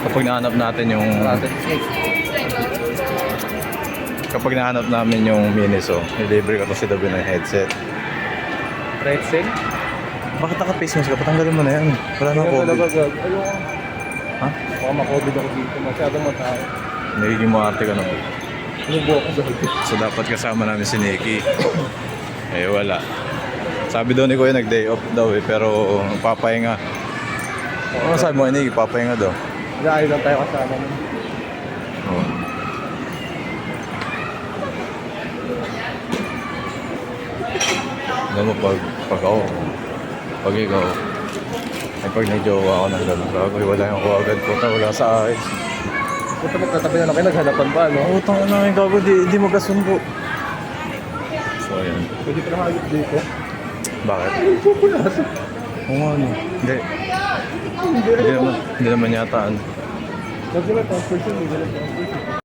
Kapag nahanap natin yung... Kapag nahanap namin yung Miniso, nilibre ko to si Dabi ng headset. Pretzel? Bakit naka-face mask ka? Patanggalin mo na yan. Wala nang COVID. Ayoko. Ha? Baka ma-COVID ako dito. Masyadong matao. Nagiging maarte ka na po. Inubo ako sa So dapat kasama namin si Nikki. Eh wala. Sabi daw ni Kuya nag-day off daw eh, pero papahinga. Ano sabi mo Nikki? Papahinga daw. Nag-aayos lang tayo kasama mo. Oh. Alam mo pag ako, pag ikaw, ay pag nag-jowa ako ng gano'n, gagawin wala yung ako agad po, wala sa ayos. Punta magkatabi na lang kayo, naghanapan ba, no? Utang na yung gago, di magkasundo. So ayan. Pwede pa nakagit dito. Bakit? Pupunasan. Oo nga no. Hindi. Hindi naman yata ano. Pag sila transportation, hindi sila transportation.